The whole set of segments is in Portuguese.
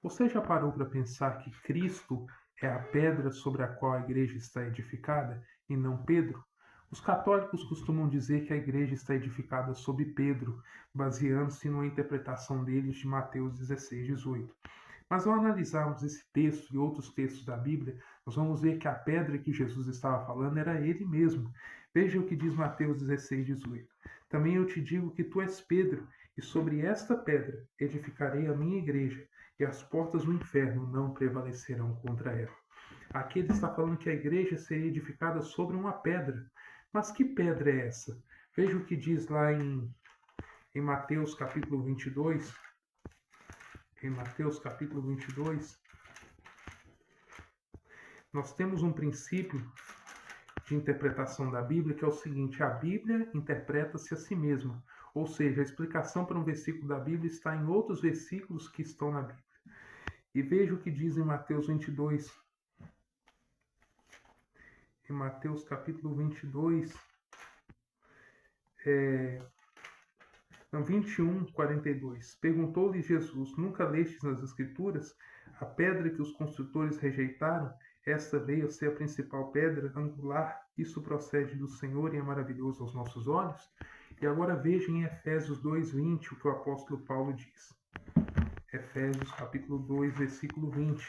Você já parou para pensar que Cristo é a pedra sobre a qual a igreja está edificada e não Pedro? Os católicos costumam dizer que a igreja está edificada sobre Pedro, baseando-se numa interpretação deles de Mateus 16:18. Mas ao analisarmos esse texto e outros textos da Bíblia, nós vamos ver que a pedra que Jesus estava falando era ele mesmo. Veja o que diz Mateus 16:18. Também eu te digo que tu és Pedro, e sobre esta pedra edificarei a minha igreja, e as portas do inferno não prevalecerão contra ela. Aqui ele está falando que a igreja seria edificada sobre uma pedra. Mas que pedra é essa? Veja o que diz lá em Mateus capítulo 22. Em Mateus capítulo 22, nós temos um princípio de interpretação da Bíblia que é o seguinte: a Bíblia interpreta-se a si mesma. Ou seja, a explicação para um versículo da Bíblia está em outros versículos que estão na Bíblia. E veja o que diz em Mateus 22. Em Mateus capítulo 22, 21:42. Perguntou-lhe Jesus: Nunca lestes nas Escrituras? A pedra que os construtores rejeitaram, esta veio a ser a principal pedra angular. Isso procede do Senhor e é maravilhoso aos nossos olhos? E agora veja em Efésios 2:20 o que o apóstolo Paulo diz. Efésios capítulo 2, versículo 20.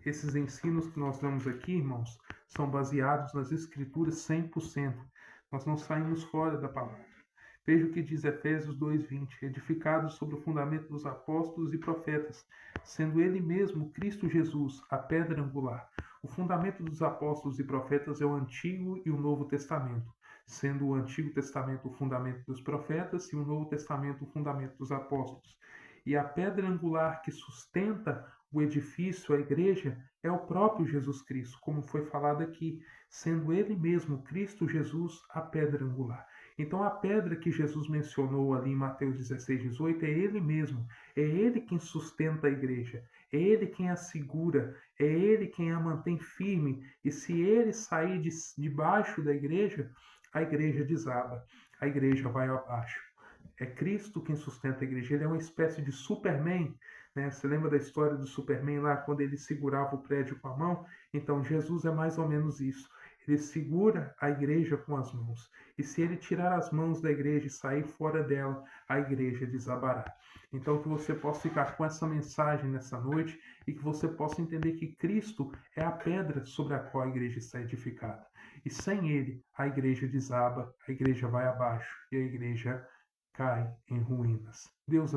Esses ensinos que nós damos aqui, irmãos, são baseados nas Escrituras 100%. Nós não saímos fora da palavra. Veja o que diz Efésios 2:20, edificados sobre o fundamento dos apóstolos e profetas, sendo ele mesmo, Cristo Jesus, a pedra angular. O fundamento dos apóstolos e profetas é o Antigo e o Novo Testamento, sendo o Antigo Testamento o fundamento dos profetas e o Novo Testamento o fundamento dos apóstolos. E a pedra angular que sustenta o edifício, a igreja, é o próprio Jesus Cristo, como foi falado aqui, sendo ele mesmo, Cristo Jesus, a pedra angular. Então a pedra que Jesus mencionou ali em Mateus 16:18 é ele mesmo, é ele quem sustenta a igreja, é ele quem a segura, é ele quem a mantém firme, e se ele sair debaixo da igreja, a igreja desaba, a igreja vai abaixo. É Cristo quem sustenta a igreja, ele é uma espécie de Superman, né? Você lembra da história do Superman lá, quando ele segurava o prédio com a mão? Então Jesus é mais ou menos isso. Ele segura a igreja com as mãos. E se ele tirar as mãos da igreja e sair fora dela, a igreja desabará. Então que você possa ficar com essa mensagem nessa noite e que você possa entender que Cristo é a pedra sobre a qual a igreja está edificada. E sem ele, a igreja desaba, a igreja vai abaixo e a igreja cai em ruínas. Deus